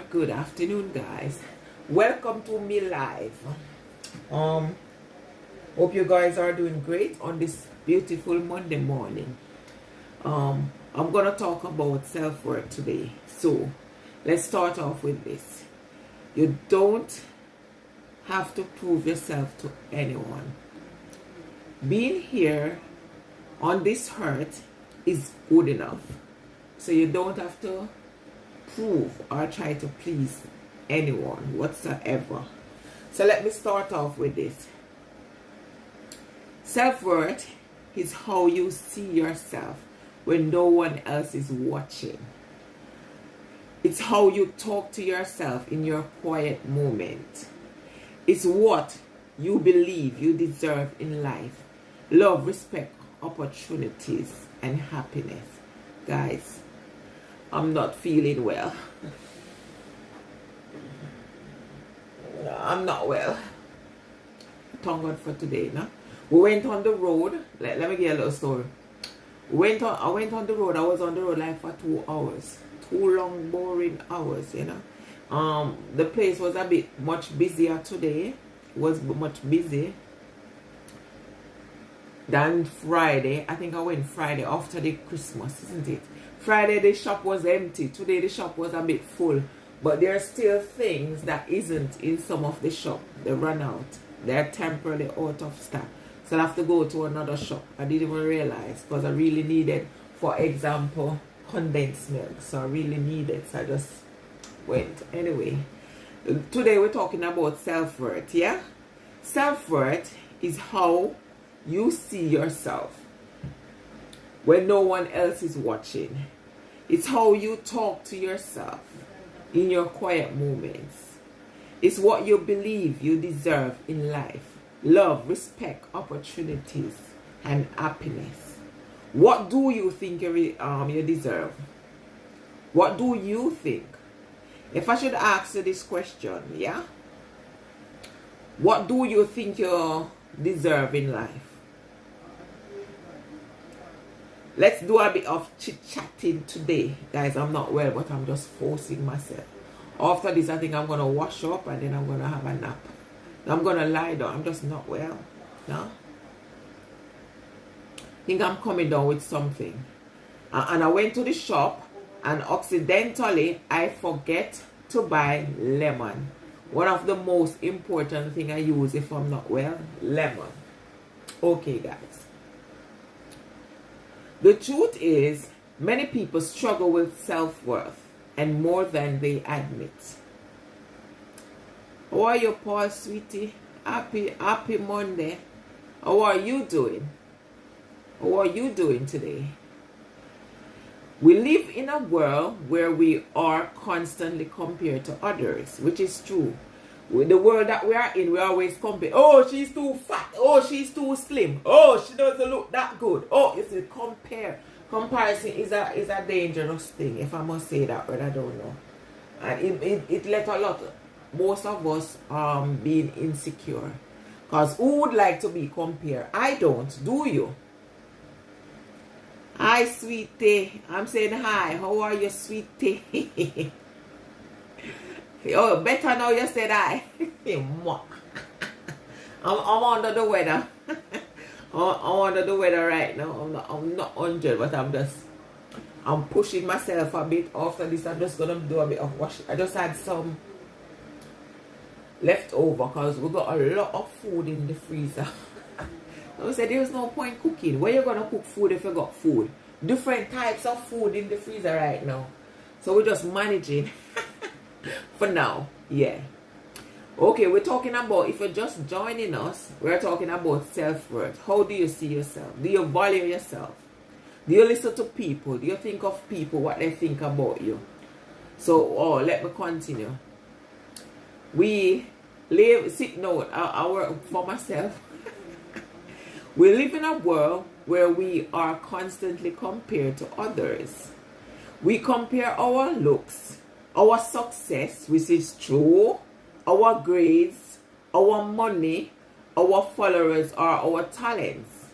Good afternoon, guys. Welcome to me live. Hope you guys are doing great on this beautiful Monday morning. I'm gonna talk about self-worth today. So let's start off with this. You don't have to prove yourself to anyone. Being here on this earth is good enough. So you don't have to prove or try to please anyone whatsoever. So let me start off with this. Self-worth is how you see yourself when no one else is watching. It's how you talk to yourself in your quiet moment. It's what you believe you deserve in life. Love, respect, opportunities, and happiness. Guys, I'm not feeling well. I'm not well. Thank God for today, no? We went on the road. Let me get a little story. I went on the road. I was on the road like for 2 hours. 2 long, boring hours, you know. The place was a bit much busier today. It was much busy than Friday. I think I went Friday after the Christmas, isn't it? Friday the shop was empty. Today the shop was a bit full. But there are still things that isn't in some of the shop. They run out. They're temporarily out of stock. So I have to go to another shop. I didn't even realize because I really needed, for example, condensed milk. So I really needed. So I just went. Anyway, today we're talking about self-worth, yeah? Self-worth is how you see yourself when no one else is watching. It's how you talk to yourself in your quiet moments. It's what you believe you deserve in life. Love, respect, opportunities, and happiness. What do you think you deserve? What do you think? If I should ask you this question, yeah? What do you think you deserve in life? Let's do a bit of chit-chatting today. Guys, I'm not well, but I'm just forcing myself. After this, I think I'm going to wash up and then I'm going to have a nap. I'm going to lie down. I'm just not well. No? I think I'm coming down with something. And I went to the shop and accidentally I forget to buy lemon. One of the most important things I use if I'm not well, lemon. Okay, guys. The truth is, many people struggle with self-worth and more than they admit. How are you, Paul, sweetie? Happy Monday. How are you doing? How are you doing today? We live in a world where we are constantly compared to others, which is true. With the world that we are in, we always compare. Oh, she's too fat. Oh, she's too slim. Oh, she doesn't look that good. Oh, you see, comparison is a dangerous thing, if I must say that, but I don't know. And it let most of us being insecure. Because who would like to be compared? I don't. Do you? Hi, sweetie. I'm saying hi. How are you, sweetie? Oh, better now you said I. I'm under the weather. I'm under the weather right now. I'm not 100, but I'm pushing myself a bit. After this, I'm just gonna do a bit of washing. I just had some leftover because we got a lot of food in the freezer. I said there's no point cooking. Where you gonna cook food if you got food? Different types of food in the freezer right now. So we're just managing. For now, yeah. Okay, we're talking about, if you're just joining us, we're talking about self-worth. How do you see yourself? Do you value yourself? Do you listen to people? Do you think of people, what they think about you? So, let me continue. I work for myself. We live in a world where we are constantly compared to others. We compare our looks, our success, which is true, our grades, our money, our followers, or our talents.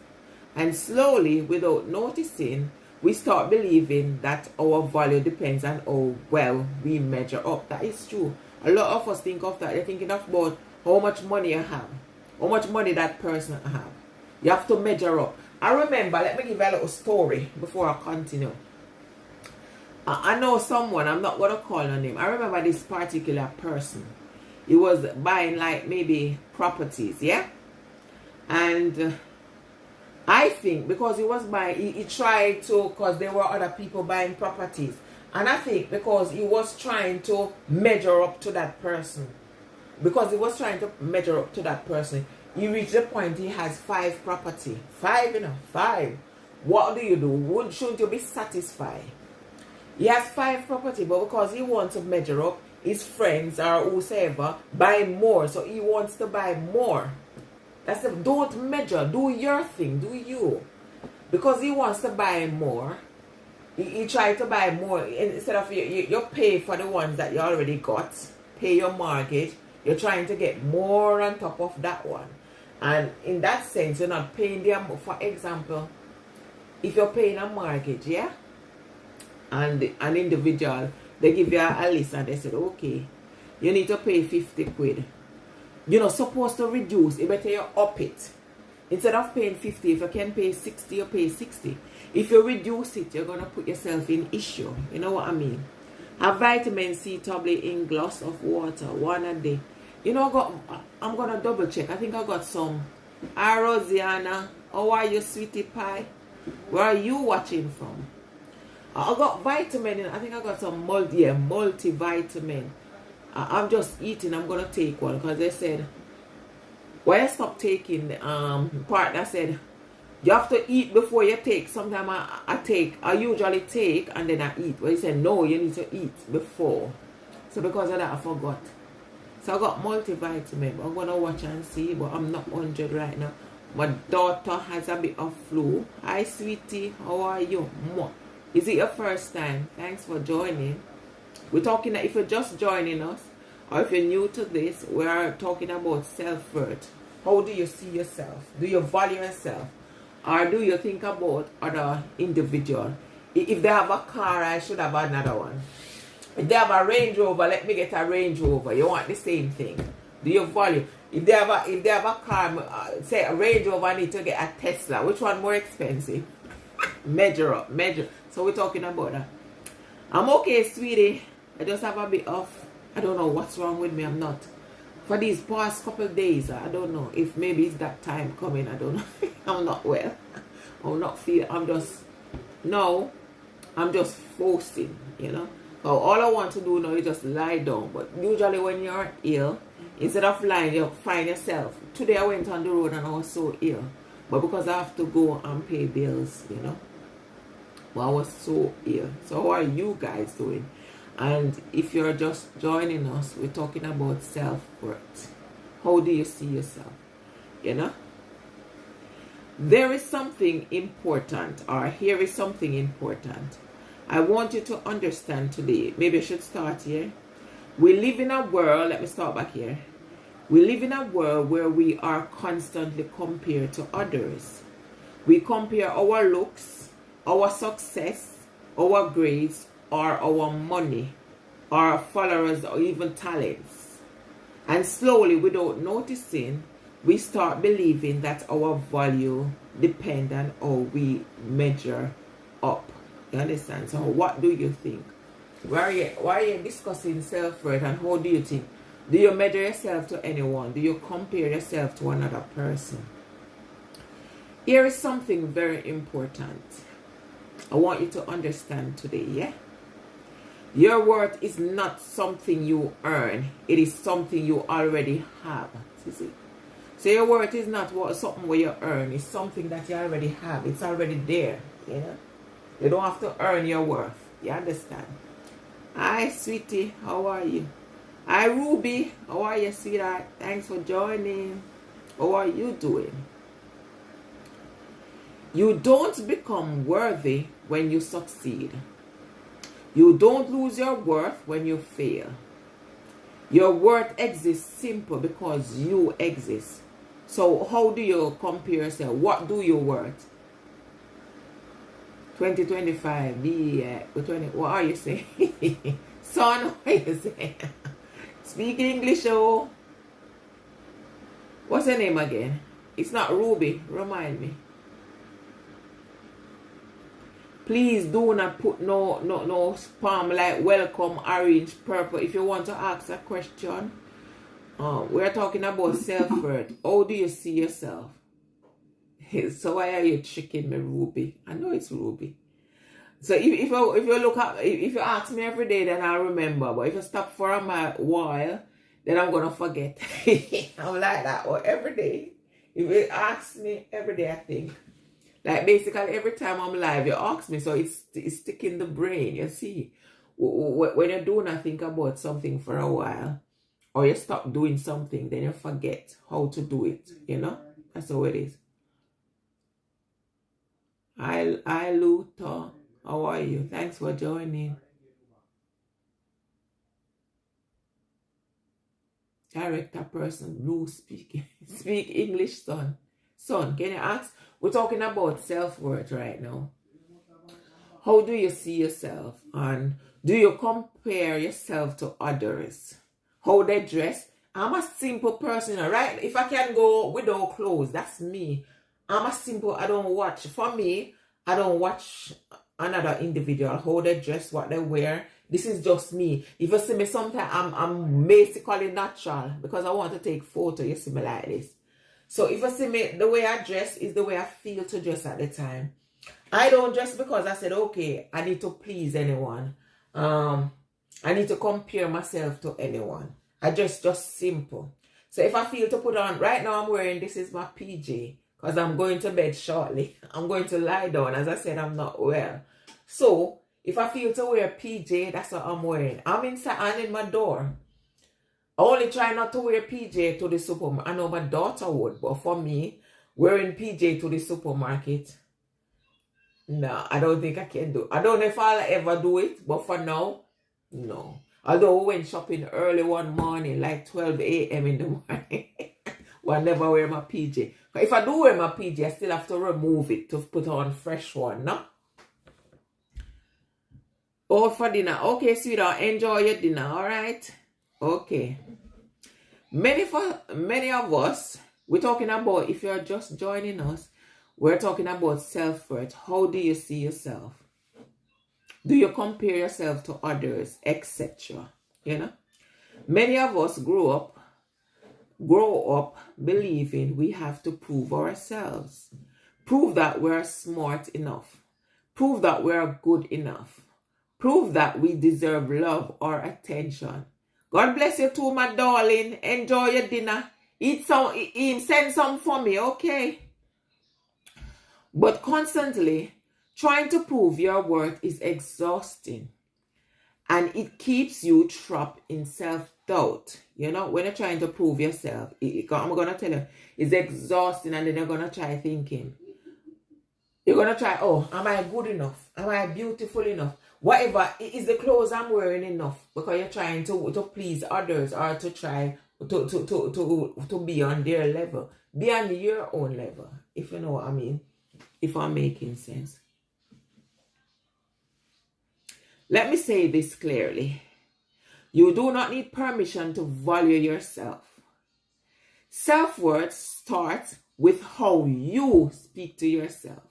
And slowly, without noticing, we start believing that our value depends on how well we measure up. That is true. A lot of us think of that. They're thinking about how much money you have, how much money that person have. You have to measure up. I remember, let me give you a little story before I continue. I know someone, I'm not going to call her name. I remember this particular person. He was buying like maybe properties, yeah? And I think because he was buying, he tried to, because there were other people buying properties. And I think because he was trying to measure up to that person. Because he was trying to measure up to that person, he reached the point he has 5 property. 5, you know, 5. What do you do? Shouldn't you be satisfied? He has 5 property, but because he wants to measure up, his friends or whoever buy more, so he wants to buy more. That's the, don't measure, do your thing, do you. Because he wants to buy more, he try to buy more. Instead of you pay for the ones that you already got, pay your mortgage, you're trying to get more on top of that one. And in that sense, you're not paying them. For example, if you're paying a mortgage, yeah, and an individual, they give you a list and they said, okay, you need to pay 50 quid. You're not supposed to reduce. It better you up it. Instead of paying 50, if you can pay 60, you pay 60. If you reduce it, you're going to put yourself in issue. You know what I mean? Have vitamin C tablet in glass of water, 1 a day. You know, I'm going to double check. I think I got some. Hi, Rosiana. How are you, sweetie pie? Where are you watching from? I got vitamin in. I think I got some multivitamin. I'm just eating. I'm going to take one because they said, why I stop taking, partner said, you have to eat before you take. Sometimes I usually take and then I eat. But he said, no, you need to eat before. So because of that, I forgot. So I got multivitamin. I'm going to watch and see, but I'm not 100 right now. My daughter has a bit of flu. Hi, sweetie. How are you? Is it your first time? Thanks for joining. We're talking, if you're just joining us, or if you're new to this, we are talking about self-worth. How do you see yourself? Do you value yourself? Or do you think about other individual? If they have a car, I should have another one. If they have a Range Rover, let me get a Range Rover. You want the same thing. Do you value? If they have a car, say a Range Rover, I need to get a Tesla. Which one more expensive? Measure up, measure. So we're talking about that. I'm okay, sweetie. I just have a bit of, I don't know what's wrong with me. I'm not. For these past couple of days, I don't know if maybe it's that time coming. I don't know. I'm not well. I'm not feeling. I'm just forcing, you know. So all I want to do now is just lie down. But usually when you're ill, instead of lying, you find yourself. Today I went on the road and I was so ill. But because I have to go and pay bills, you know. But I was so ill. So how are you guys doing? And if you're just joining us, we're talking about self-worth. How do you see yourself? You know? There is something important, or here is something important. I want you to understand today. Maybe I should start here. We live in a world, let me start back here. We live in a world where we are constantly compared to others. We compare our looks, our success, our grades, or our money, our followers, or even talents. And slowly, without noticing, we start believing that our value depends on how we measure up. You understand? So what do you think? Why are you discussing self-worth, and how do you think? Do you measure yourself to anyone? Do you compare yourself to another person? Here is something very important I want you to understand today, yeah? Your worth is not something you earn. It is something you already have. See? So your worth is not something where you earn. It's something that you already have. It's already there, you know? You don't have to earn your worth. You understand? Hi, sweetie. How are you? Hi, Ruby. How are you, sweetheart? Thanks for joining. How are you doing? You don't become worthy when you succeed. You don't lose your worth when you fail. Your worth exists simple because you exist. So how do you compare yourself? What do you worth? 2025. What are you saying? Son, what are you saying? Speak English, oh. What's her name again? It's not Ruby. Remind me. Please do not put no spam like welcome, orange, purple. If you want to ask a question, we're talking about self-worth. How do you see yourself? So why are you tricking me, Ruby? I know it's Ruby. So if you look at, if you ask me every day, then I'll remember. But if you stop for a while, then I'm gonna forget. I'm like that. Or every day, if you ask me every day, I think. Like basically every time I'm live, you ask me, so it's sticking in the brain. You see, when you do not think about something for a while, or you stop doing something, then you forget how to do it. You know, that's how it is. Hi Luther, how are you? Thanks for joining. Director person, Blue speaking. Speak English, son. Son, can you ask? We're talking about self-worth right now. How do you see yourself? And do you compare yourself to others? How they dress? I'm a simple person, right? If I can go without clothes, that's me. I'm a simple, I don't watch. For me, I don't watch another individual, how they dress, what they wear. This is just me. If you see me sometimes, I'm basically natural because I want to take photo. You see me like this. So if you see me, the way I dress is the way I feel to dress at the time. I don't dress because I said, okay, I need to please anyone. I need to compare myself to anyone. I dress just simple. So if I feel to put on, right now I'm wearing, this is my PJ because I'm going to bed shortly. I'm going to lie down. As I said, I'm not well. So if I feel to wear PJ, that's what I'm wearing. I'm inside and in my door. I only try not to wear PJ to the supermarket. I know my daughter would, but for me, wearing PJ to the supermarket, no, I don't think I can do. I don't know if I'll ever do it, but for now, no. Although we went shopping early one morning, like 12 a.m. in the morning, well, I never wear my PJ. But if I do wear my PJ, I still have to remove it to put on fresh one, no? All for dinner. Okay, sweetheart, enjoy your dinner, all right? Okay. Many of us, we're talking about, if you're just joining us, we're talking about self-worth. How do you see yourself? Do you compare yourself to others, etc.? You know? Many of us grow up believing we have to prove ourselves. Prove that we're smart enough. Prove that we're good enough. Prove that we deserve love or attention. God bless you too, my darling. Enjoy your dinner. Eat some, send some for me, okay? But constantly trying to prove your worth is exhausting. And it keeps you trapped in self-doubt. You know, when you're trying to prove yourself, I'm going to tell you, it's exhausting. And then you're going to try thinking. You're going to try, oh, am I good enough? Am I beautiful enough? Whatever, is the clothes I'm wearing enough? Because you're trying to please others or to try to be on their level. Be on your own level, if you know what I mean. If I'm making sense. Let me say this clearly. You do not need permission to value yourself. Self-worth starts with how you speak to yourself.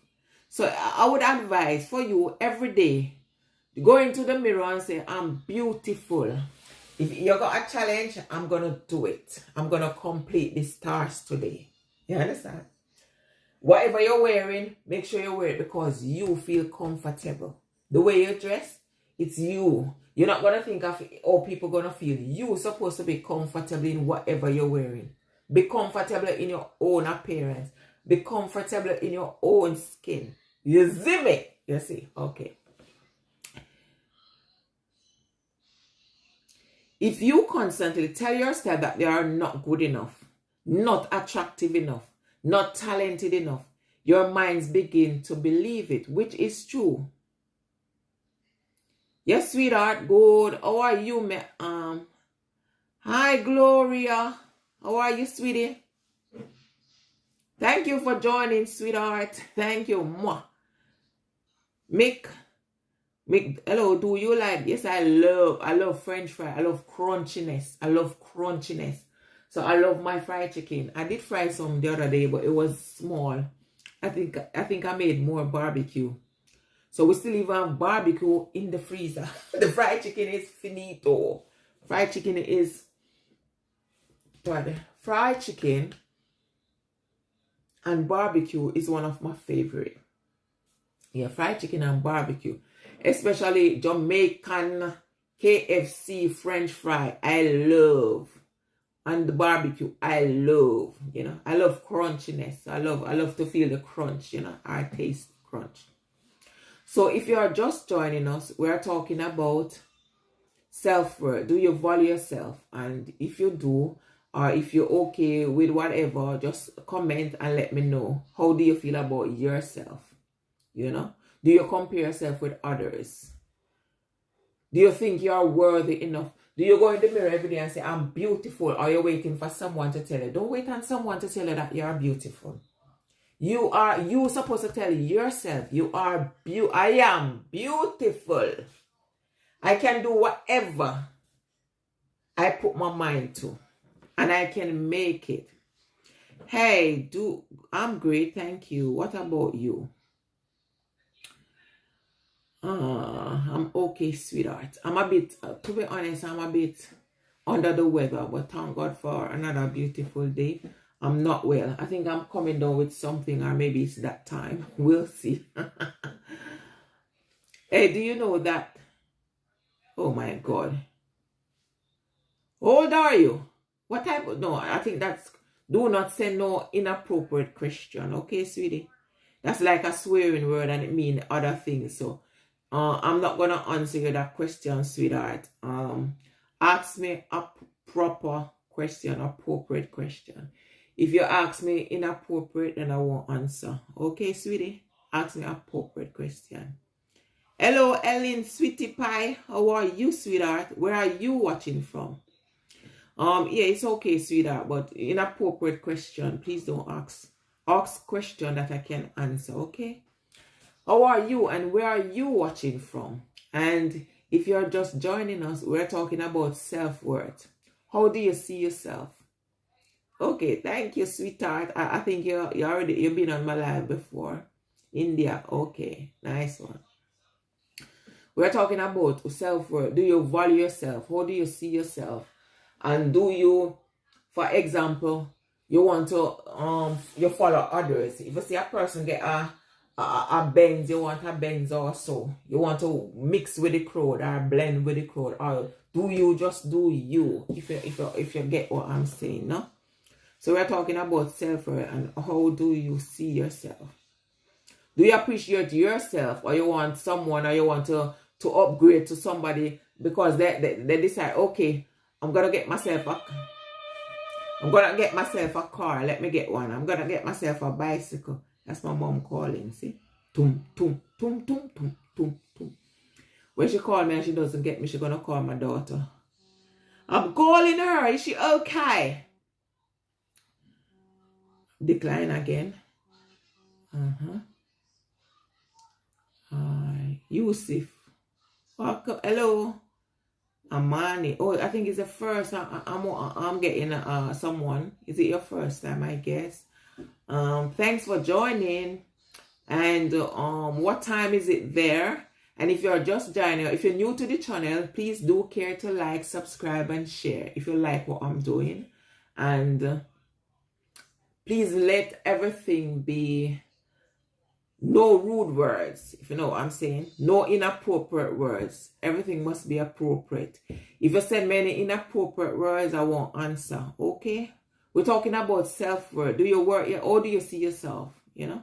So I would advise for you every day, go into the mirror and say, I'm beautiful. If you got a challenge, I'm going to do it. I'm going to complete this task today. You understand? Whatever you're wearing, make sure you wear it because you feel comfortable. The way you dress, it's you. You're not going to think of how people going to feel. You're supposed to be comfortable in whatever you're wearing. Be comfortable in your own appearance. Be comfortable in your own skin. You see me? You see? Okay. If you constantly tell yourself that they are not good enough, not attractive enough, not talented enough, your minds begin to believe it, which is true. Yes, sweetheart, good. How are you, Hi, Gloria. How are you, sweetie? Thank you for joining, sweetheart. Thank you. Mwah. Mick, hello, do you like, yes, I love French fry. I love crunchiness. So I love my fried chicken. I did fry some the other day, but it was small. I think I made more barbecue. So we still even have barbecue in the freezer. The fried chicken is finito. Fried chicken and barbecue is one of my favorite. Yeah, fried chicken and barbecue. Especially Jamaican KFC French fry. I love. And the barbecue, I love. You know, I love crunchiness. I love to feel the crunch, you know, I taste crunch. So if you are just joining us, we're talking about self-worth. Do you value yourself? And if you do, or if you're okay with whatever, just comment and let me know. How do you feel about yourself? You know? Do you compare yourself with others? Do you think you are worthy enough? Do you go in the mirror every day and say, I'm beautiful? Or you're waiting for someone to tell you? Don't wait on someone to tell you that you are beautiful. You supposed to tell yourself, I am beautiful. I can do whatever I put my mind to. And I can make it. Hey, I'm great, thank you. What about you? I'm okay, sweetheart. I'm a bit, to be honest, I'm a bit under the weather, but thank God for another beautiful day. I'm not well. I think I'm coming down with something, or maybe it's that time. We'll see. Hey, do you know that? Oh my God. How old are you? What type of, no, I think that's, do not say no inappropriate question. Okay, sweetie? That's like a swearing word and it means other things. So, I'm not going to answer you that question, sweetheart. Ask me a proper question, appropriate question. If you ask me inappropriate, then I won't answer. Okay, sweetie? Ask me appropriate question. Hello, Ellen, sweetie pie. How are you, sweetheart? Where are you watching from? Yeah, it's okay, sweetheart, but inappropriate question, please don't ask. Ask question that I can answer, okay? How are you and where are you watching from? And if you're just joining us, we're talking about self-worth. How do you see yourself? Okay, thank you, sweetheart. I think you've been on my live before. India, okay, nice one. We're talking about self-worth. Do you value yourself? How do you see yourself? And do you, for example, you want to you follow others? If you see a person get a Benz, you want a Benz also. You want to mix with the crowd or blend with the crowd, or do you just do you? If you get what I'm saying, no? So we're talking about self-worth and how do you see yourself? Do you appreciate yourself, or you want someone, or you want to upgrade to somebody because they decide, okay, I'm gonna get myself a car. Let me get one. I'm gonna get myself a bicycle. That's my mom calling. See, tum tum tum tum tum tum tum. When she called me and she doesn't get me, she's gonna call my daughter. I'm calling her. Is she okay? Decline again. Yusuf. Hello. Amani. Oh, I think it's the first. I'm getting someone. Is it your first time? I guess. Thanks for joining. And what time is it there? And if you're just joining, if you're new to the channel, please do care to like, subscribe, and share if you like what I'm doing. And please let everything be no rude words, if you know what I'm saying. No inappropriate words. Everything must be appropriate. If you send me any inappropriate words, I won't answer. Okay? We're talking about self-worth. Do you work? How do you see yourself? You know?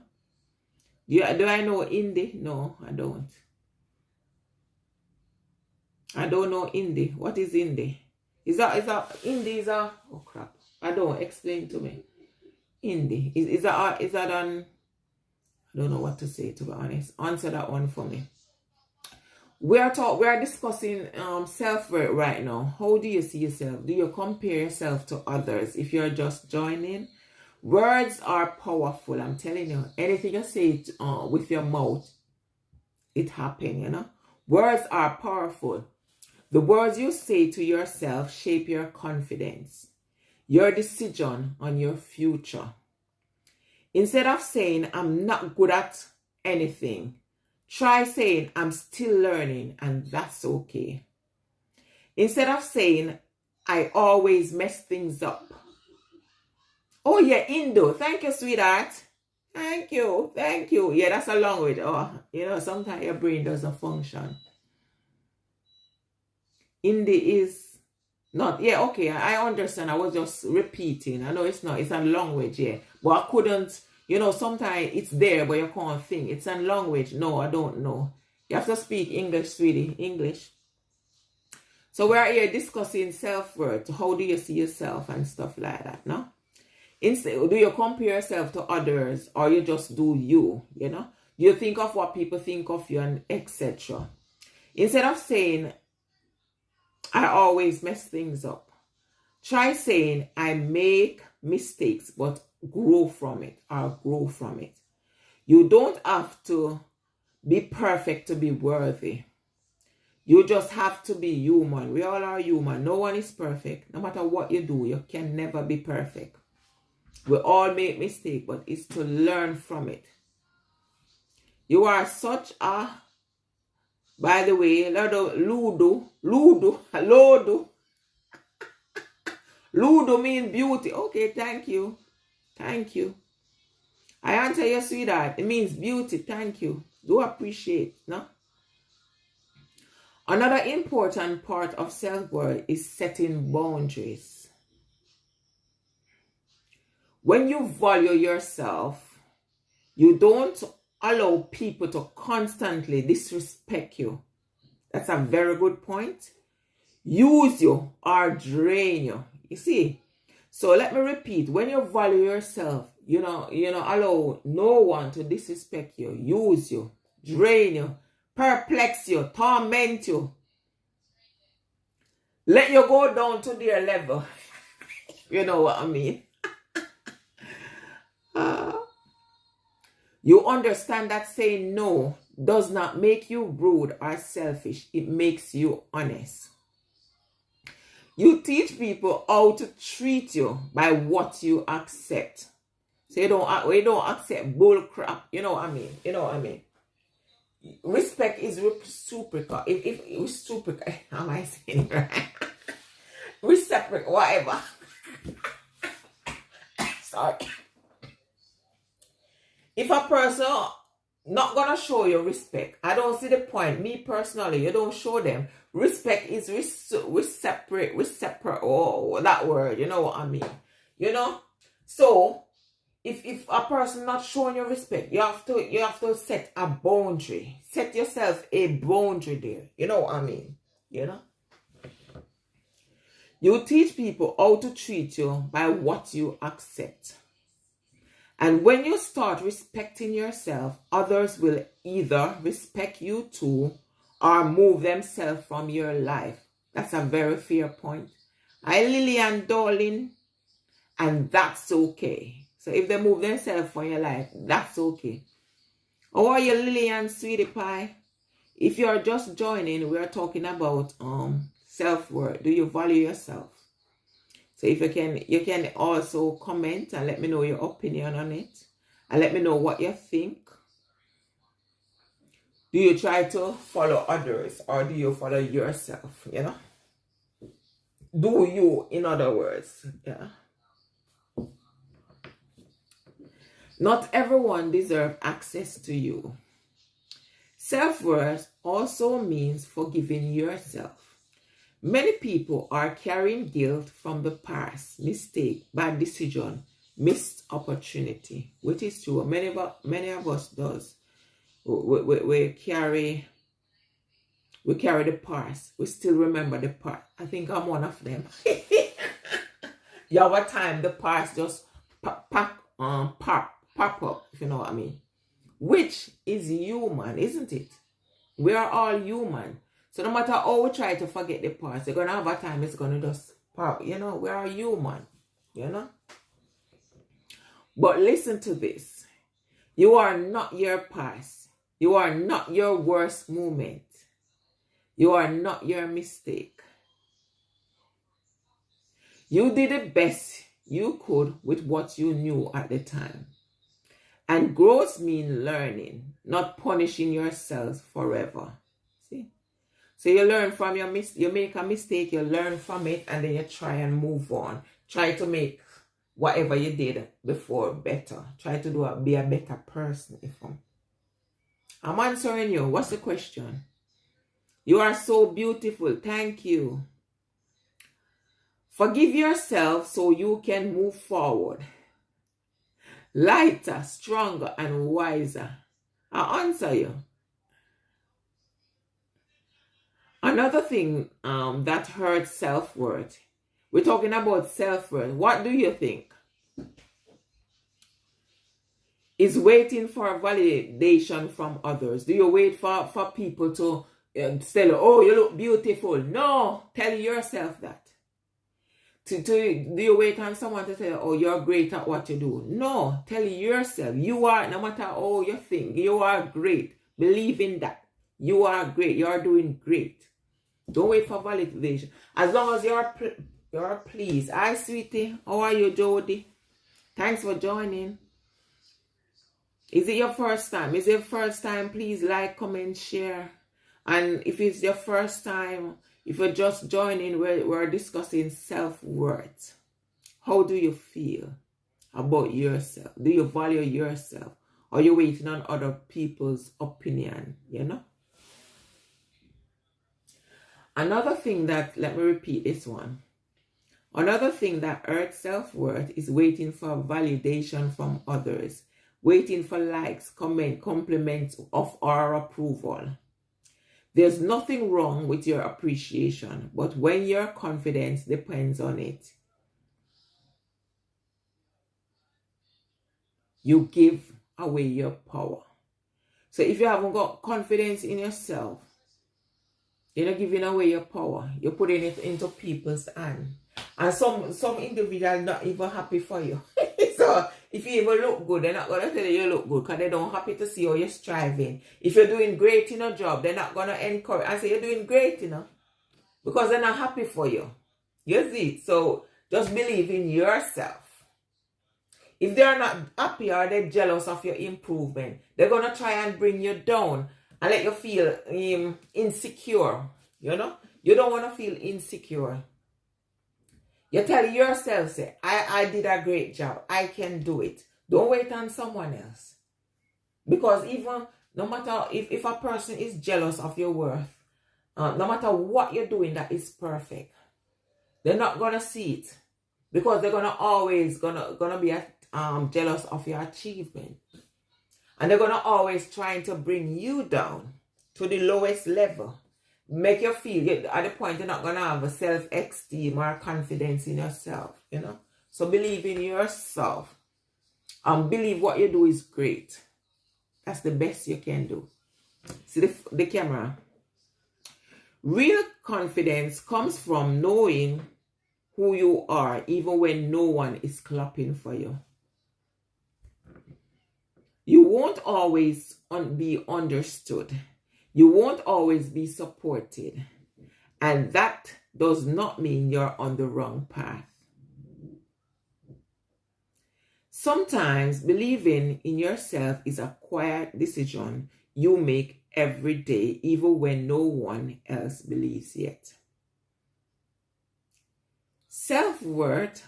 Do I know Hindi? No, I don't. I don't know Hindi. What is Hindi? Is that Hindi is a, oh crap. I don't, explain to me. Hindi. Is that on, I don't know what to say, to be honest. Answer that one for me. We are discussing self-worth right now. How do you see yourself? Do you compare yourself to others? If you're just joining, words are powerful. I'm telling you, anything you say with your mouth it happen, you know. Words are powerful. The words you say to yourself shape your confidence, your decision on your future. Instead of saying, I'm not good at anything, try saying, I'm still learning, and that's okay. Instead of saying, I always mess things up. Oh, yeah, Indo. Thank you, sweetheart. Thank you. Thank you. Yeah, that's a long way. Oh, you know, sometimes your brain doesn't function. Hindi is not. Yeah, okay. I understand. I was just repeating. I know it's not. It's a language, yeah. But I couldn't, you know, sometimes it's there, but you can't think. It's a language. No, I don't know. You have to speak English, sweetie. English. So we're here discussing self-worth. How do you see yourself and stuff like that, no? Instead, do you compare yourself to others, or you just do you, you know? You think of what people think of you, and etc. Instead of saying, I always mess things up, try saying, I make mistakes, but grow from it, or grow from it. You don't have to be perfect to be worthy. You just have to be human. We all are human. No one is perfect. No matter what you do, you can never be perfect. We all make mistakes, but it's to learn from it. You are such a, by the way, Ludo means beauty. Okay, thank you. Thank you. I answer you, sweetheart. It means beauty. Thank you. Do appreciate, no? Another important part of self-worth is setting boundaries. When you value yourself, you don't allow people to constantly disrespect you. That's a very good point. Use you or drain you. You see? So let me repeat. When you value yourself, you know, allow no one to disrespect you, use you, drain you, perplex you, torment you. Let you go down to their level. You know what I mean? You understand that saying no does not make you rude or selfish. It makes you honest. You teach people how to treat you by what you accept. So you don't accept bull crap. You know what I mean? You know what I mean? Respect is reciprocal. If reciprocal, how am I saying it right? Reciprocal, whatever. Sorry. If a person not gonna show you respect, I don't see the point. Me personally, you don't show them. Respect is reciprocal. Oh, that word, you know what I mean? You know? So if a person not showing you respect, you have to set a boundary. Set yourself a boundary there. You know what I mean? You know? You teach people how to treat you by what you accept. And when you start respecting yourself, others will either respect you too or move themselves from your life. That's a very fair point. Hi, Lillian, darling. And that's okay. So if they move themselves from your life, that's okay. How are you, Lillian, sweetie pie? If you're just joining, we are talking about self-worth. Do you value yourself? So if you can also comment and let me know your opinion on it. And let me know what you think. Do you try to follow others or do you follow yourself? You know? Do you, in other words. Yeah. Not everyone deserves access to you. Self-worth also means forgiving yourself. Many people are carrying guilt from the past, mistake, bad decision, missed opportunity, which is true. Many of us does. We carry the past. We still remember the past. I think I'm one of them. You have a time the past just pop up, if you know what I mean. Which is human, isn't it? We are all human. So no matter how we try to forget the past, you're going to have a time it's going to just pop. You know, we are human. You know? But listen to this. You are not your past. You are not your worst moment. You are not your mistake. You did the best you could with what you knew at the time. And growth means learning, not punishing yourself forever. See? So you learn from your you make a mistake, you learn from it, and then you try and move on. Try to make whatever you did before better. Try to be a better person. I'm answering you. What's the question? You are so beautiful. Thank you. Forgive yourself so you can move forward. Lighter, stronger, and wiser. I'll answer you. Another thing that hurts self-worth. We're talking about self-worth. What do you think? Is waiting for validation from others. Do you wait for people to tell you, oh, you look beautiful? No, tell yourself that. Do you wait on someone to tell you, oh, you're great at what you do? No, tell yourself. You are, no matter how you think, you are great. Believe in that. You are great. You are doing great. Don't wait for validation. As long as you're pleased. Hi, sweetie. How are you, Jody? Thanks for joining. Is it your first time? Is it your first time? Please like, comment, share. And if it's your first time, if you're just joining, we're discussing self-worth. How do you feel about yourself? Do you value yourself? Or are you waiting on other people's opinion? You know? Another thing that, let me repeat this one. Another thing that hurts self-worth is waiting for validation from others. Waiting for likes, comment, compliments of our approval. There's nothing wrong with your appreciation, but when your confidence depends on it, you give away your power. So if you haven't got confidence in yourself, you're not giving away your power. You're putting it into people's hands. And some individuals not even happy for you. So if you even look good, they're not going to tell you you look good because they don't happy to see how you're striving. If you're doing great in a job, they're not going to encourage. I say you're doing great, because they're not happy for you. You see? So just believe in yourself. If they're not happy or they're jealous of your improvement, they're going to try and bring you down and let you feel insecure. You don't want to feel insecure. You tell yourself, say, I did a great job. I can do it. Don't wait on someone else. Because even, no matter if a person is jealous of your worth, no matter what you're doing that is perfect, they're not going to see it. Because they're going to always gonna be jealous of your achievement. And they're going to always trying to bring you down to the lowest level. Make you feel at the point you're not going to have a self-esteem or confidence in yourself, So believe in yourself. Believe what you do is great. That's the best you can do. See the camera. Real confidence comes from knowing who you are, even when no one is clapping for you. You won't always be understood. You won't always be supported. And that does not mean you're on the wrong path. Sometimes believing in yourself is a quiet decision you make every day, even when no one else believes yet. Self-worth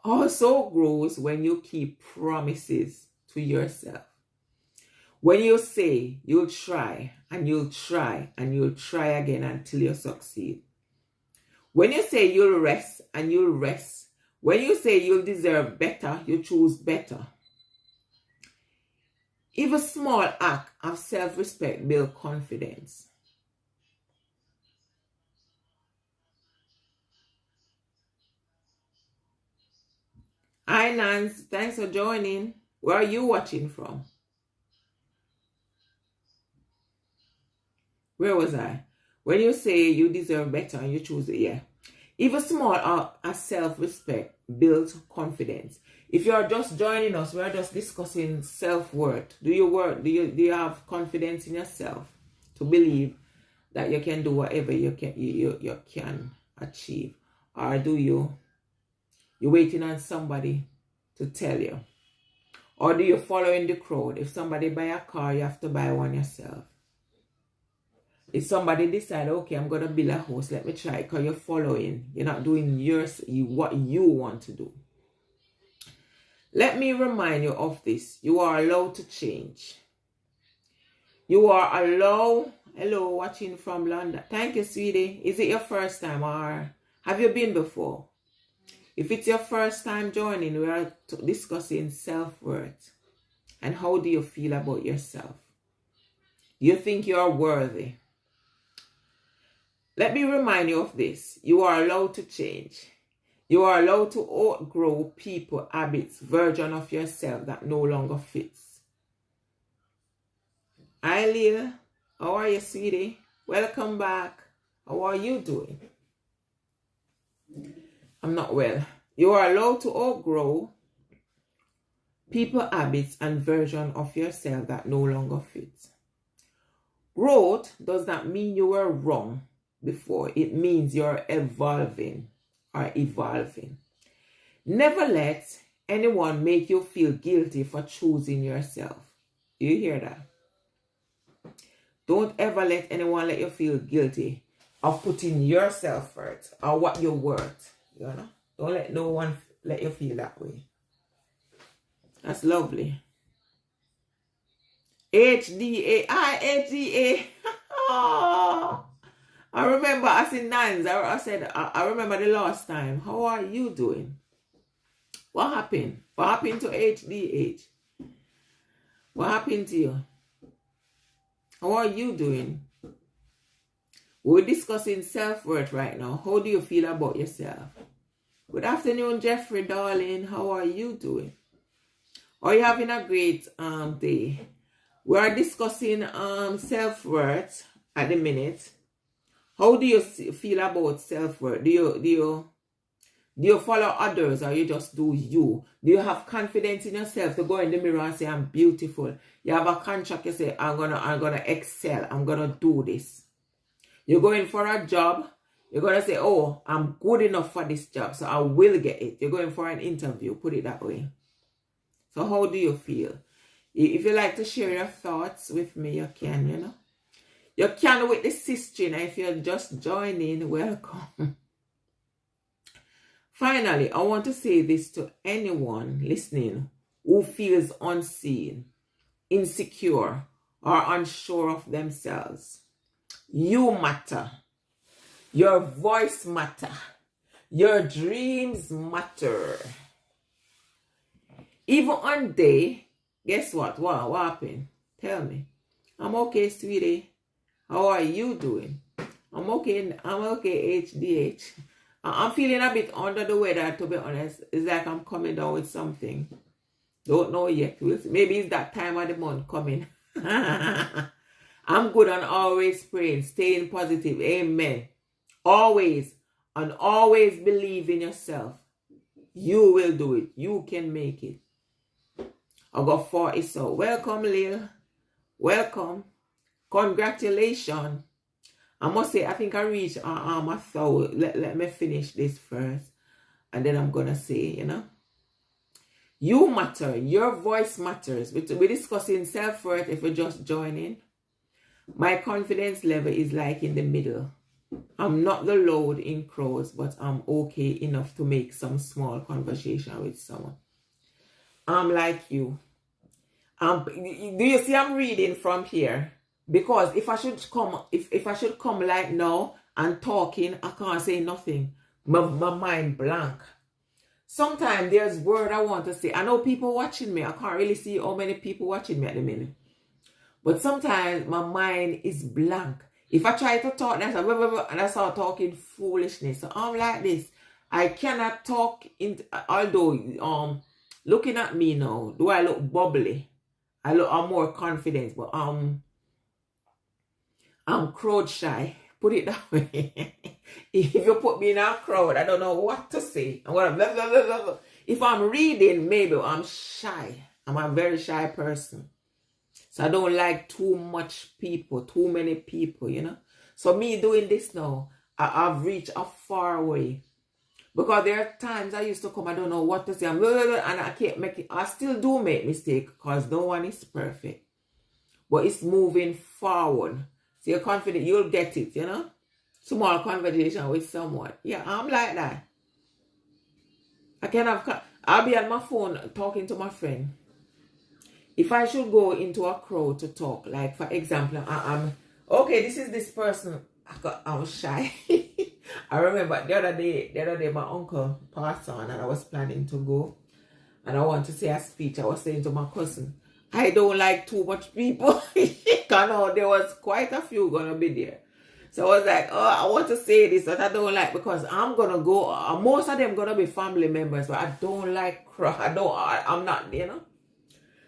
also grows when you keep promises to yourself. When you say you'll try and you'll try and you'll try again until you succeed. When you say you'll rest and you'll rest. When you say you'll deserve better, you choose better. Even small act of self-respect build confidence. Hi Nance, thanks for joining. Where are you watching from? Where was I? When you say you deserve better and you choose it, yeah. Even small a self-respect builds confidence. If you are just joining us, we are just discussing self-worth. Do you have confidence in yourself to believe that you can do whatever you can achieve? Or do you're waiting on somebody to tell you? Or do you follow in the crowd? If somebody buy a car, you have to buy one yourself. If somebody decide, okay, I'm going to build a house, let me try it, because you're following. You're not doing what you want to do. Let me remind you of this. You are allowed to change. You are allowed. Hello, watching from London. Thank you, sweetie. Is it your first time or have you been before? If it's your first time joining, we are discussing self-worth. And how do you feel about yourself? Do you think you are worthy? Let me remind you of this. You are allowed to change. You are allowed to outgrow people, habits, version of yourself that no longer fits. Hi, Leah. How are you, sweetie? Welcome back. How are you doing? I'm not well. You are allowed to outgrow people, habits, and version of yourself that no longer fits. Growth does not mean you were wrong before. It means you're evolving or evolving. Never let anyone make you feel guilty for choosing yourself. Do you hear that? Don't ever let anyone let you feel guilty of putting yourself first or what you're worth. You know? Don't let no one let you feel that way. That's lovely. HDA. HDA. I remember I said Nines. I said, I remember the last time. How are you doing? What happened? What happened to HDH? What happened to you? How are you doing? We're discussing self-worth right now. How do you feel about yourself? Good afternoon, Jeffrey, darling. How are you doing? Are you having a great day? We are discussing self-worth at the minute. How do you feel about self-worth? Do you follow others or you just do you? Do you have confidence in yourself to go in the mirror and say, I'm beautiful? You have a contract, you say, I'm gonna excel. I'm gonna do this. You're going for a job. You're gonna say, oh, I'm good enough for this job, so I will get it. You're going for an interview, put it that way. So how do you feel? If you like to share your thoughts with me, you can, you know. You can with the sister, and if you're just joining, welcome. Finally, I want to say this to anyone listening who feels unseen, insecure, or unsure of themselves. You matter. Your voice matter. Your dreams matter. Even on day, guess what? What happened? Tell me. I'm okay, sweetie. How are you doing? I'm okay, HDH. I'm feeling a bit under the weather, to be honest. It's like I'm coming down with something. Don't know yet. We'll see. Maybe it's that time of the month coming. I'm good on always praying, staying positive. Amen. Always, and always believe in yourself. You will do it. You can make it. I got 40, so welcome, Lil. Welcome. Congratulations. I must say, I think I reached a thought. Let me finish this first. And then I'm going to say, you know. You matter. Your voice matters. We're discussing self-worth if you're just joining. My confidence level is like in the middle. I'm not the loud in crowds, but I'm okay enough to make some small conversation with someone. I'm like you. Do you see I'm reading from here? Because if I should come like now and talking, I can't say nothing. My mind blank. Sometimes there's word I want to say. I know people watching me. I can't really see how many people watching me at the minute. But sometimes my mind is blank. If I try to talk, and I start talking foolishness. So I'm like this. I cannot talk, although looking at me now, do I look bubbly? I'm more confident, but I'm crowd shy. Put it that way. If you put me in a crowd, I don't know what to say. I'm gonna blah, blah, blah, blah, blah. If I'm reading, maybe I'm shy. I'm a very shy person. So I don't like too much people, too many people, you know. So me doing this now, I've reached a far way. Because there are times I used to come, I don't know what to say, and I can't make it. I still do make mistakes because no one is perfect. But it's moving forward. So you're confident you'll get it, you know. Small conversation with someone. Yeah, I'm like that. I'll be on my phone talking to my friend. If I should go into a crowd to talk, like for example, I'm okay, this is this person. I was shy. I remember the other day my uncle passed on and I was planning to go. And I want to say a speech. I was saying to my cousin, I don't like too much people. Because there was quite a few gonna be there. So I was like, oh, I want to say this, but I don't like, because I'm gonna go. Most of them gonna be family members, but I don't like crowd. I'm not, you know.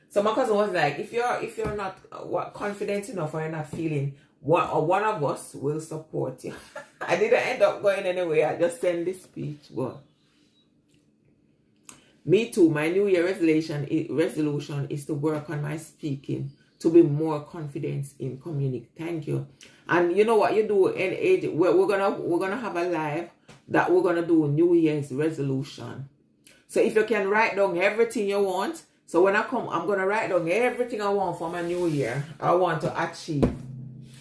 So my cousin was like, if you're not confident enough or you're not feeling, one of us will support you. I didn't end up going anywhere. I just sent this speech. But me too. My New Year resolution is to work on my speaking, to be more confident in communicating. Thank you. And you know what you do in age? We're gonna have a live that we're gonna do New Year's resolution. So if you can write down everything you want. So when I come, I'm gonna write down everything I want for my new year. I want to achieve.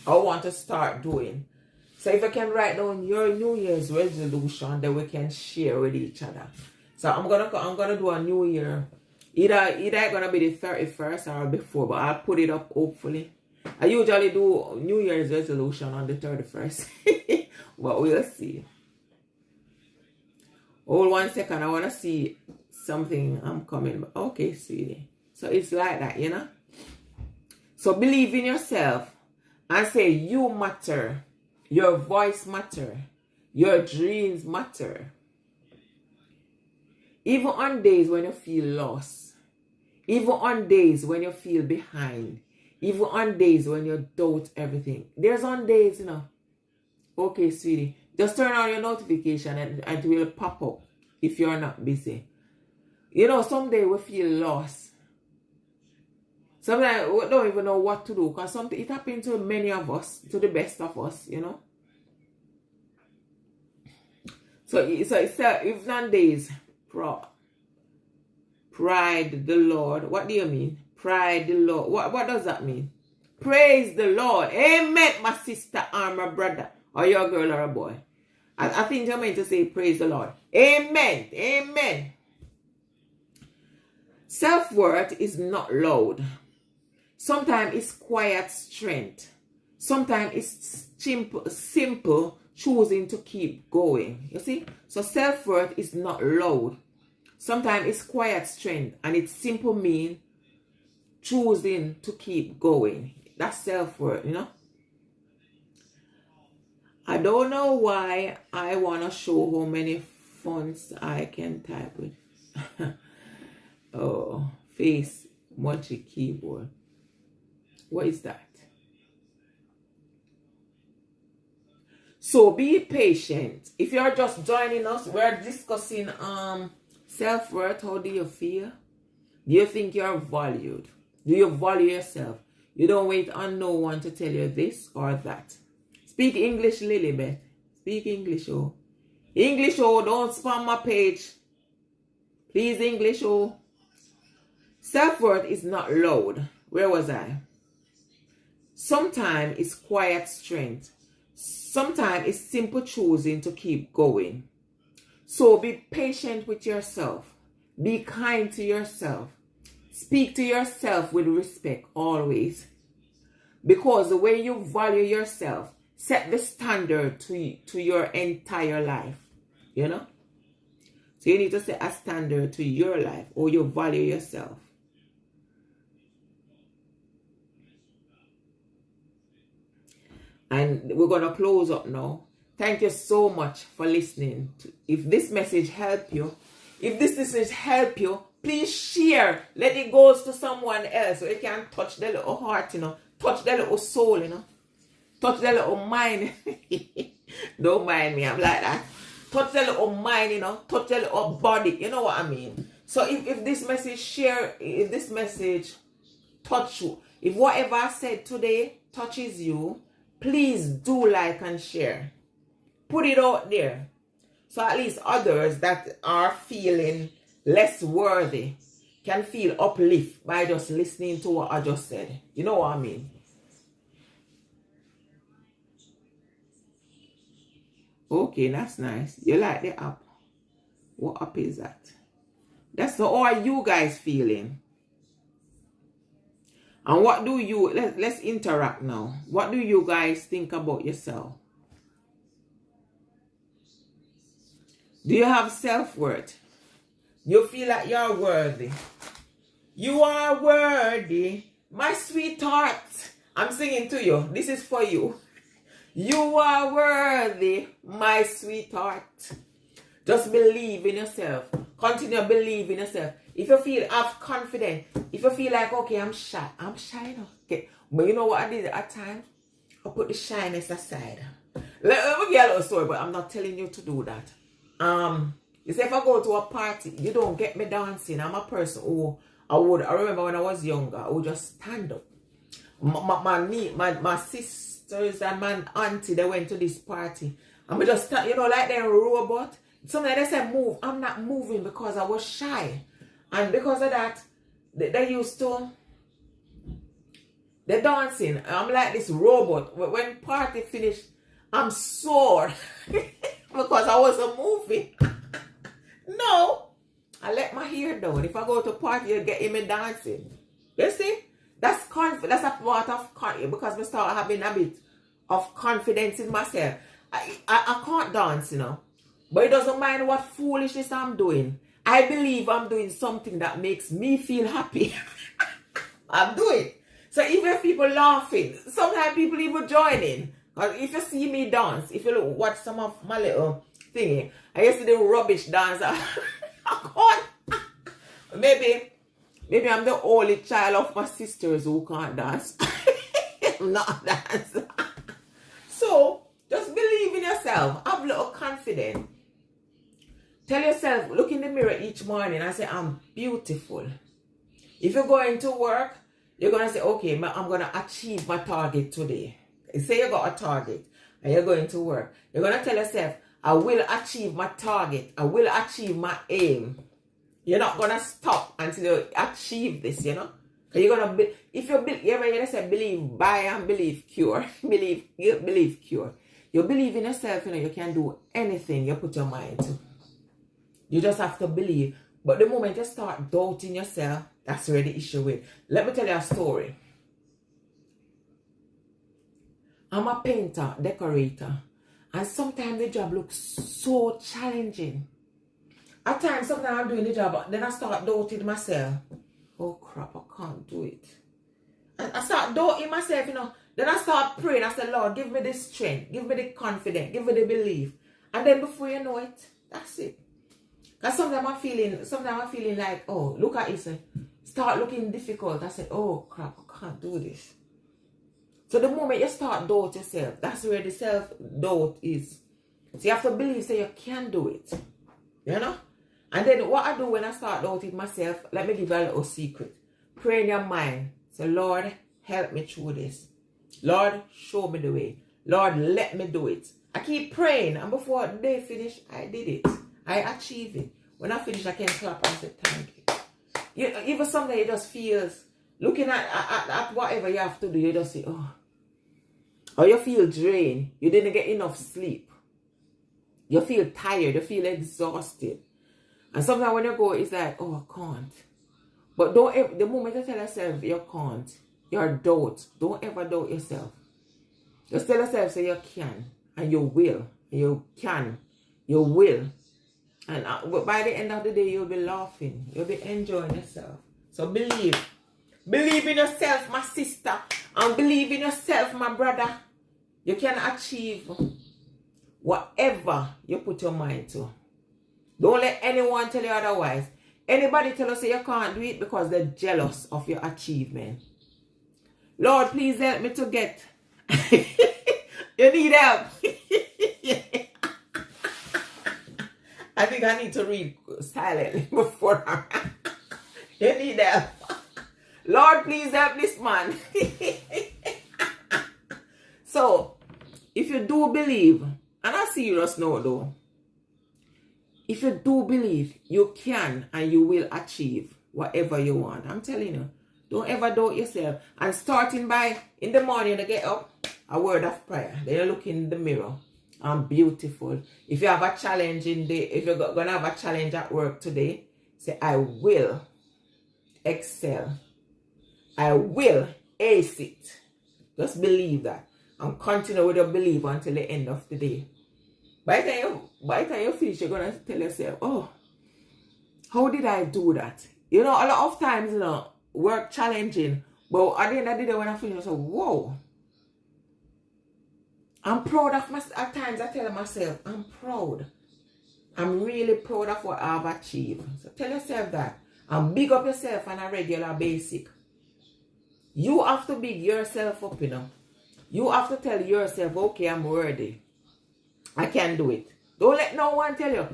I want to start doing. So if you can write down your New Year's resolution, then we can share with each other. So I'm gonna do a New Year. Either gonna be the 31st or before, but I'll put it up hopefully. I usually do New Year's resolution on the 31st. But we'll see. Hold 1 second, I wanna see something. I'm coming. Okay, sweetie. So it's like that, you know. So believe in yourself and say you matter. Your voice matter. Your dreams matter. Even on days when you feel lost. Even on days when you feel behind. Even on days when you doubt everything. There's on days, you know. Okay, sweetie. Just turn on your notification and it will pop up if you're not busy. You know, someday we feel lost. Sometimes we don't even know what to do, because it happens to many of us, to the best of us, you know. So if on days, pride the Lord. What do you mean? Pride the Lord. What does that mean? Praise the Lord. Amen, my sister or my brother, or your girl or a boy. I think you're meant to say praise the Lord. Amen. Amen. Self-worth is not loud. Sometimes it's quiet strength. Sometimes it's simple choosing to keep going. You see? So self-worth is not loud. Sometimes it's quiet strength, and it's simple mean choosing to keep going. That's self-worth, you know? I don't know why I want to show how many fonts I can type with. Oh, face multi keyboard. What is that? So be patient. If you're just joining us, we're discussing self-worth. How do you feel? Do you think you're valued? Do you value yourself? You don't wait on no one to tell you this or that. Speak English, Lilibet. Speak English, oh. English, oh. Don't spam my page. Please, English, oh. Self-worth is not loud. Where was I? Sometimes it's quiet strength. Sometimes it's simple choosing to keep going. So be patient with yourself. Be kind to yourself. Speak to yourself with respect always. Because the way you value yourself set the standard to your entire life. You know? So you need to set a standard to your life, or you value yourself. And we're going to close up now. Thank you so much for listening. If this message helped you, please share. Let it go to someone else so it can touch their little heart, you know. Touch their little soul, you know. Touch the little mind. Don't mind me, I'm like that. Touch the little mind, you know, touch the little body, you know what I mean? So if this message if this message touch you, if whatever I said today touches you, please do like and share. Put it out there. So at least others that are feeling less worthy can feel uplift by just listening to what I just said. You know what I mean? Okay, that's nice. You like the app? What app is that? That's how are you guys feeling? And what do you, let's interact now. What do you guys think about yourself? Do you have self-worth? You feel like you're worthy? You are worthy, my sweetheart. I'm singing to you. This is for you. You are worthy, my sweetheart. Just believe in yourself. Continue to believe in yourself. If you feel have confidence, if you feel like, okay, I'm shy now. Okay. But you know what I did at times? I put the shyness aside. Let me get a little story, but I'm not telling you to do that. You say if I go to a party, you don't get me dancing. I'm a person who I remember when I was younger, I would just stand up. My sisters and my auntie, they went to this party. And we just stand, you know, like they're a robot. Sometimes they say move. I'm not moving because I was shy. And because of that, they used to, they're dancing. I'm like this robot. When party finished, I'm sore because I wasn't moving. No, I let my hair down. If I go to a party, you get me dancing. You see? That's that's a part of confidence because I start having a bit of confidence in myself. I can't dance, you know. But it doesn't mind what foolishness I'm doing. I believe I'm doing something that makes me feel happy. I'm doing. So even if people laughing, sometimes people even join in. If you see me dance, if you watch some of my little thingy, I used to do rubbish dance. I can't. Maybe I'm the only child of my sisters who can't dance. I'm not dance. So just believe in yourself. Have a little confidence. Tell yourself, look in the mirror each morning and say, I'm beautiful. If you're going to work, you're going to say, okay, I'm going to achieve my target today. Say you got a target and you're going to work. You're going to tell yourself, I will achieve my target. I will achieve my aim. You're not going to stop until you achieve this, you know. You're going to, if you say believe, buy and believe, cure. believe, cure. You believe in yourself, you know, you can do anything you put your mind to. You just have to believe. But the moment you start doubting yourself, that's where the issue is. Let me tell you a story. I'm a painter, decorator. And sometimes the job looks so challenging. At times, sometimes I'm doing the job, then I start doubting myself. Oh crap, I can't do it. And I start doubting myself, you know. Then I start praying. I say, Lord, give me the strength. Give me the confidence. Give me the belief. And then before you know it, that's it. Because sometimes I'm feeling like, oh, look at it. Start looking difficult. I said, oh crap, I can't do this. So the moment you start doubt yourself, that's where the self-doubt is. So you have to believe so you can do it. You know? And then what I do when I start doubting myself, let me give you a little secret. Pray in your mind. Say, Lord, help me through this. Lord, show me the way. Lord, let me do it. I keep praying. And before the day finish, I did it. I achieved it. When I finish, I can clap and say, thank you. Even someday it just feels, looking at whatever you have to do, you just say, oh. Or you feel drained. You didn't get enough sleep. You feel tired. You feel exhausted. And sometimes when you go, it's like, oh, I can't. But the moment you tell yourself you can't, you're doubt. Don't ever doubt yourself. Just tell yourself, say you can. And you will. You can. You will. And by the end of the day, you'll be laughing. You'll be enjoying yourself. So believe. Believe in yourself, my sister. And believe in yourself, my brother. You can achieve whatever you put your mind to. Don't let anyone tell you otherwise. Anybody tell us you can't do it because they're jealous of your achievement. Lord, please help me to get You need help. I think I need to read silently before you need help. Lord, please help this man. So, if you do believe, and I'm serious now though, if you do believe, you can and you will achieve whatever you want. I'm telling you, don't ever doubt yourself. And starting by, in the morning you get up, a word of prayer. Then you look in the mirror. I'm beautiful. If you have a challenge if you're going to have a challenge at work today, say, I will excel. I will ace it. Just believe that. And continue with your belief until the end of the day. By the time you finish, you're going to tell yourself, oh, how did I do that? You know, a lot of times, work challenging. But at the end of the day, when I finish, I say, whoa. I'm proud of myself. At times I tell myself, I'm proud. I'm really proud of what I've achieved. So tell yourself that. And big up yourself on a regular basis. You have to big yourself up, You have to tell yourself, okay, I'm worthy. I can do it. Don't let no one tell you.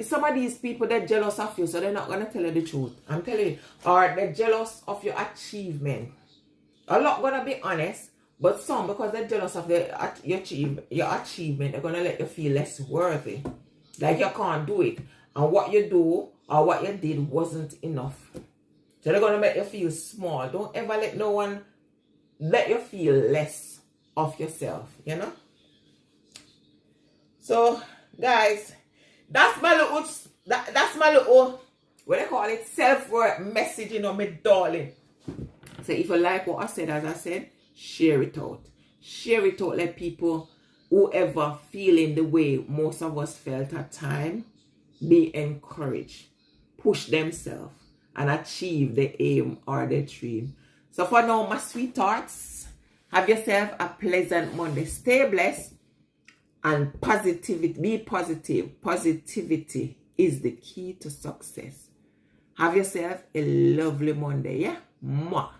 Some of these people, they're jealous of you, so they're not going to tell you the truth. I'm telling you. Or they're jealous of your achievement. A lot going to be honest. But some, because they're jealous of your achievement, they're going to let you feel less worthy. Like you can't do it. And what you do or what you did wasn't enough. So they're going to make you feel small. Don't ever let no one let you feel less of yourself, So, guys, that's my little, what I call it, self-worth message, my darling. So if you like what I said, as I said, share it out. Share it out. Let people, whoever feeling the way most of us felt at time, be encouraged. Push themselves and achieve the aim or the dream. So for now, my sweethearts, have yourself a pleasant Monday. Stay blessed and positivity. Be positive. Positivity is the key to success. Have yourself a lovely Monday. Yeah? Mwah.